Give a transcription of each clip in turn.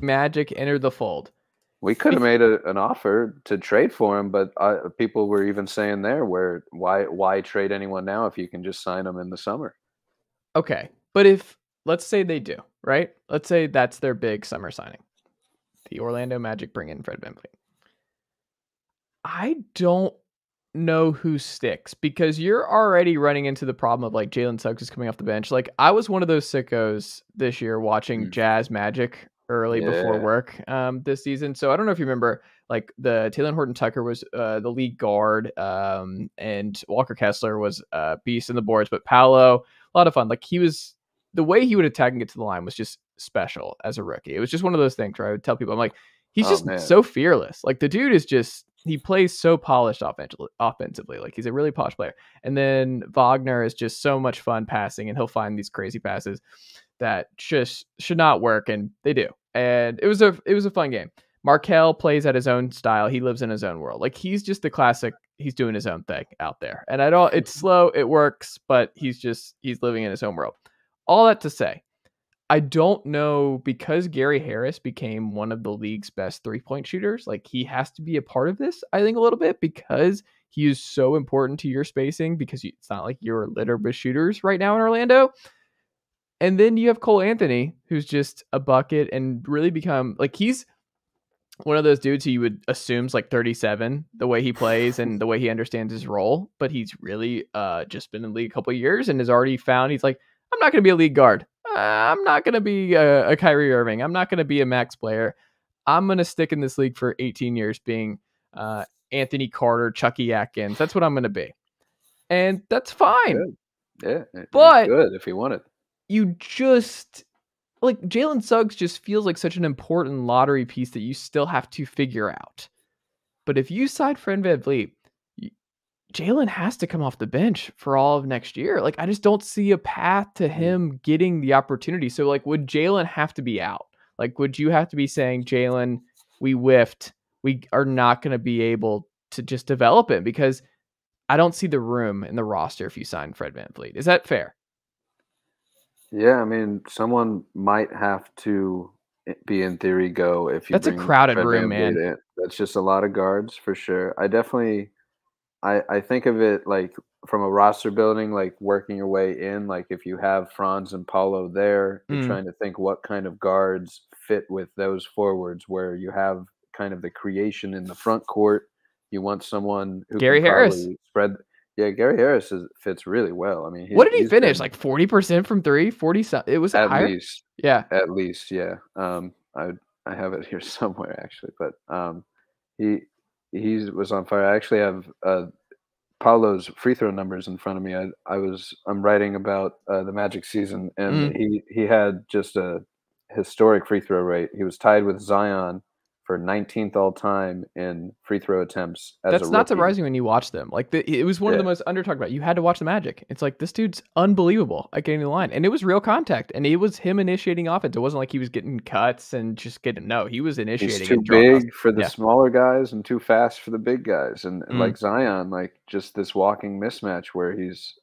Magic enter the fold. We could have made an offer to trade for him, but people were even saying there, why trade anyone now if you can just sign them in the summer? Okay, but let's say they do, right? Let's say that's their big summer signing. The Orlando Magic bring in Fred VanVleet. I don't know who sticks because you're already running into the problem of like Jalen Suggs is coming off the bench. Like I was one of those sickos this year watching Jazz Magic early before work this season. So I don't know if you remember, like the Taylor Horton Tucker was the lead guard, and Walker Kessler was a beast in the boards, but Paolo, a lot of fun. Like the way he would attack and get to the line was just special as a rookie. It was just one of those things where I would tell people, I'm like, he's just so fearless. Like the dude is just, he plays so polished offensively. Like he's a really polished player. And then Wagner is just so much fun passing, and he'll find these crazy passes that just should not work, and they do. And it was a fun game. Markelle plays at his own style. He lives in his own world. Like he's just the classic. He's doing his own thing out there. And it's slow, it works, but he's living in his own world. All that to say, I don't know, because Gary Harris became one of the league's best 3-point shooters. Like he has to be a part of this, I think, a little bit, because he is so important to your spacing, because it's not like you're littered with shooters right now in Orlando. And then you have Cole Anthony, who's just a bucket and really become like, he's one of those dudes who you would assume's like 37, the way he plays and the way he understands his role. But he's really just been in the league a couple of years and has already found, he's like, I'm not going to be a league guard. I'm not going to be a Kyrie Irving. I'm not going to be a max player. I'm going to stick in this league for 18 years being Anthony Carter, Chucky Atkins. That's what I'm going to be. And that's fine. Good. Yeah. But good if he wanted. You just, like, Jalen Suggs just feels like such an important lottery piece that you still have to figure out. But if you side Fred VanVleet, Jalen has to come off the bench for all of next year. Like, I just don't see a path to him getting the opportunity. So, like, would Jalen have to be out? Like, would you have to be saying, Jalen, we whiffed. We are not going to be able to just develop it, because I don't see the room in the roster if you sign Fred VanVleet. Is that fair? Yeah, I mean, someone might have to be, in theory, go if you. That's a crowded room, man. In. That's just a lot of guards for sure. I think of it like from a roster building, like working your way in. Like if you have Franz and Paulo there, you're trying to think what kind of guards fit with those forwards, where you have kind of the creation in the front court. You want someone who Gary Harris spread. Yeah, Gary Harris fits really well. I mean, what did he finish? Like 40% from three? 40? It was at higher? least. Yeah, at least. Yeah. I have it here somewhere actually, but he was on fire. I actually have Paulo's free throw numbers in front of me. I'm writing about the Magic season, and he had just a historic free throw rate. He was tied with Zion for 19th all time in free throw attempts. That's not surprising when you watch them. Like it was one of the most under talked about. You had to watch the Magic. It's like, this dude's unbelievable at getting the line, and it was real contact, and it was him initiating offense. It wasn't like he was getting cuts and just getting. No, he was initiating. He's too big for the smaller guys and too fast for the big guys, and like Zion, like just this walking mismatch where he's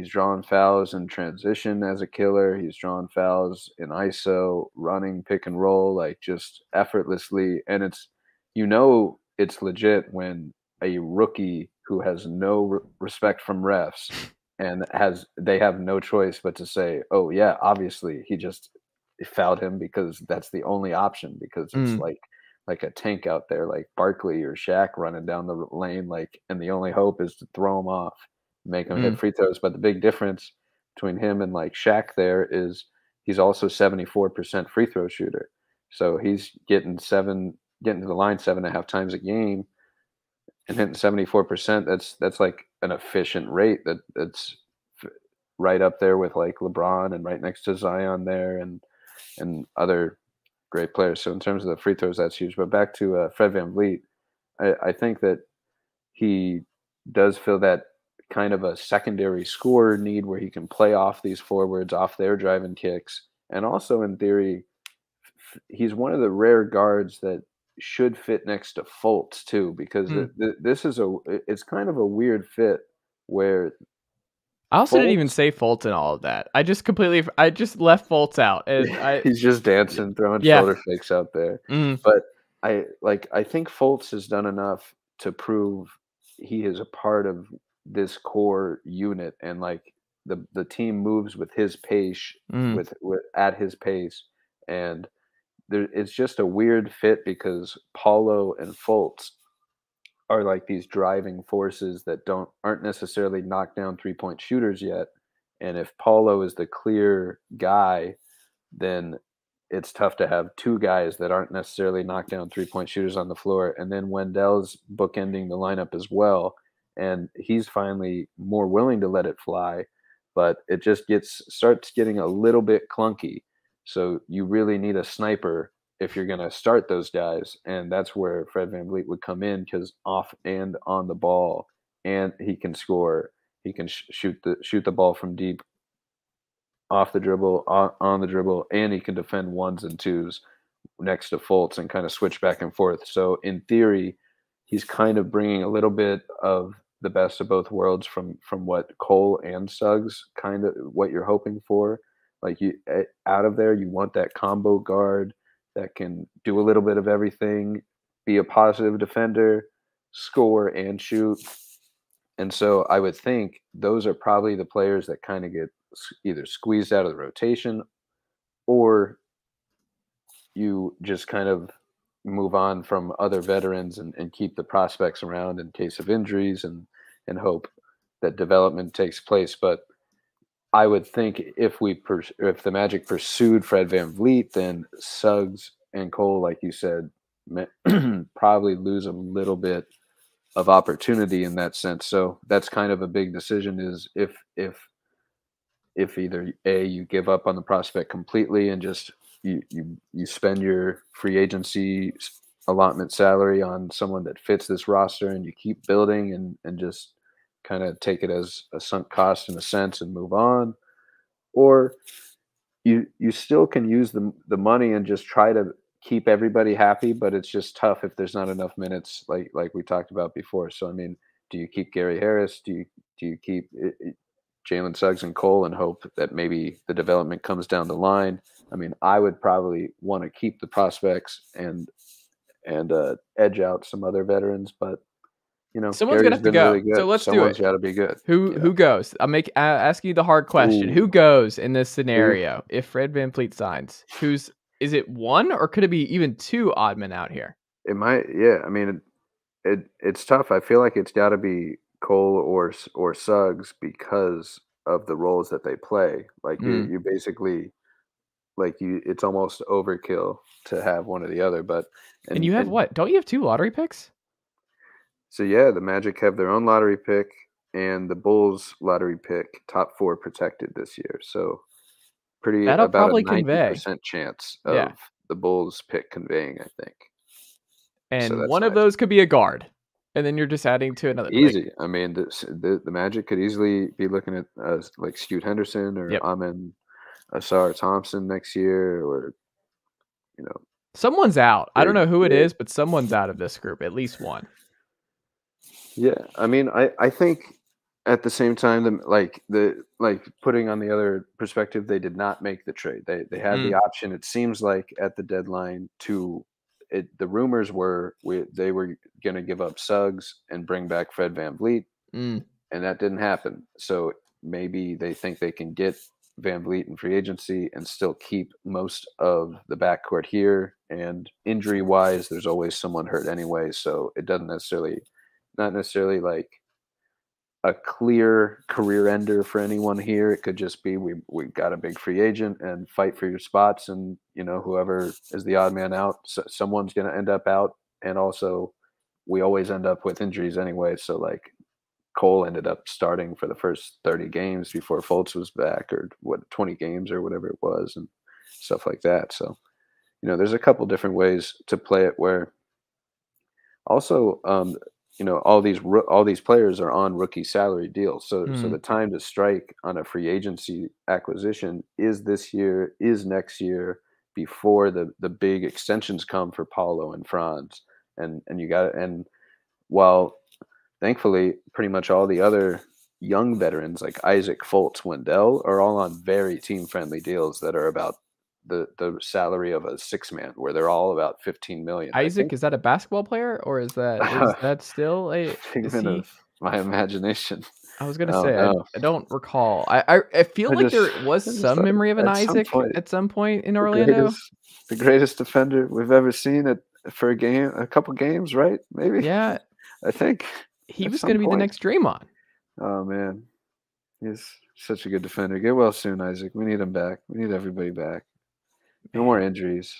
drawing fouls in transition as a killer. He's drawing fouls in ISO, running pick and roll, like just effortlessly. And it's legit when a rookie who has no respect from refs and they have no choice but to say, oh yeah, obviously he just fouled him because that's the only option, because it's like a tank out there, like Barkley or Shaq running down the lane, like, and the only hope is to throw him off, make him hit free throws. But the big difference between him and like Shaq there is he's also 74% free throw shooter. So he's getting to the line 7.5 times a game and hitting 74%. That's like an efficient rate that's right up there with like LeBron and right next to Zion there and other great players. So in terms of the free throws, that's huge. But back to Fred VanVleet, I think that he does fill that kind of a secondary scorer need where he can play off these forwards, off their driving kicks. And also in theory, he's one of the rare guards that should fit next to Fultz too, because it's kind of a weird fit where I also didn't even say Fultz in all of that. I just left Fultz out. And he's just dancing, throwing shoulder fakes out there. But I think Fultz has done enough to prove he is a part of this core unit, and like the team moves with his pace, with at his pace, and it's just a weird fit because Paulo and Fultz are like these driving forces that aren't necessarily knockdown 3-point shooters yet. And if Paulo is the clear guy, then it's tough to have two guys that aren't necessarily knockdown 3-point shooters on the floor. And then Wendell's bookending the lineup as well. And he's finally more willing to let it fly, but it just starts getting a little bit clunky. So you really need a sniper if you're going to start those guys. And that's where Fred VanVleet would come in, because off and on the ball, and he can score. He can shoot the ball from deep, off the dribble, on the dribble, and he can defend ones and twos next to Fultz and kind of switch back and forth. So in theory, he's kind of bringing a little bit of the best of both worlds from what Cole and Suggs, kind of what you're hoping for. Like, you out of there, you want that combo guard that can do a little bit of everything, be a positive defender, score and shoot. And so I would think those are probably the players that kind of get either squeezed out of the rotation, or you just kind of move on from other veterans and keep the prospects around in case of injuries, and hope that development takes place. But I would think if the Magic pursued Fred VanVleet, then Suggs and Cole, like you said, probably lose a little bit of opportunity in that sense. So that's kind of a big decision, is if either you give up on the prospect completely and just you spend your free agency allotment salary on someone that fits this roster, and you keep building and just kind of take it as a sunk cost in a sense and move on, or you still can use the money and just try to keep everybody happy, but it's just tough if there's not enough minutes, like we talked about before. So I mean, do you keep Gary Harris? Do you keep Jalen Suggs and Cole and hope that maybe the development comes down the line? I mean, I would probably want to keep the prospects and edge out some other veterans, but someone's gonna have to go. Really, so let's Someone's do it. Got to be good. Who goes? I'll asking you the hard question. Ooh. Who goes in this scenario if Fred VanVleet signs? Is it one, or could it be even two odd men out here? It might. Yeah, I mean, it's tough. I feel like it's got to be Cole or Suggs because of the roles that they play. Like you basically, it's almost overkill to have one or the other. But and you have what? Don't you have 2 lottery picks? So yeah, the Magic have their own lottery pick and the Bulls lottery pick, top 4 protected this year. So That'll about probably a 90% chance of the Bulls pick conveying, I think. And so one of those could be a guard, and then you're just adding to another. Easy. I mean, the Magic could easily be looking at like Scoot Henderson or Amen Asar Thompson next year, or someone's out. I don't know who it is, but someone's out of this group. At least one. Yeah, I mean, I think at the same time, putting on the other perspective, they did not make the trade. They had the option. It seems like at the deadline the rumors were they were going to give up Suggs and bring back Fred VanVleet, and that didn't happen. So maybe they think they can get VanVleet in free agency and still keep most of the backcourt here. And injury-wise, there's always someone hurt anyway, so it doesn't not necessarily like a clear career ender for anyone here. It could just be we got a big free agent and fight for your spots, and whoever is the odd man out, someone's going to end up out. And also, we always end up with injuries anyway. So like Cole ended up starting for the first 30 games before Fultz was back, or 20 games or whatever it was, and stuff like that. So there's a couple different ways to play it. Where also all these players are on rookie salary deals. So the time to strike on a free agency acquisition is this year, is next year, before the big extensions come for Paulo and Franz. And while thankfully pretty much all the other young veterans like Isaac, Fultz, Wendell are all on very team-friendly deals that are about the salary of a 6-man, where they're all about 15 million. Isaac, is that a basketball player, or is that still a figment of my imagination? I was gonna say I don't recall. I feel like there was some memory of an Isaac at some point in Orlando. The greatest defender we've ever seen for a couple games, right? Maybe. Yeah, I think he was going to be the next Draymond. Oh man, he's such a good defender. Get well soon, Isaac. We need him back. We need everybody back. No more injuries.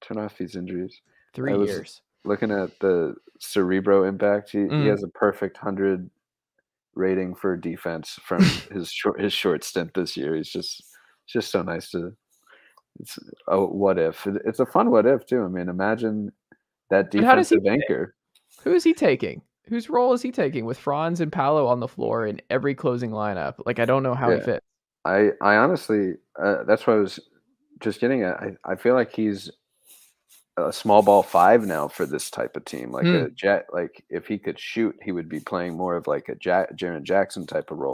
Turn off these injuries. 3 years. Looking at the Cerebro impact, he has a perfect 100 rating for defense from his short stint this year. He's just so nice to. It's a what if. It's a fun what if too. I mean, imagine that defensive anchor. Who is he taking? Whose role is he taking with Franz and Paolo on the floor in every closing lineup? Like, I don't know how he fits. I honestly, that's what I was just getting at. I feel like he's a small ball 5 now for this type of team. Like like if he could shoot, he would be playing more of like a Jaren Jackson type of role.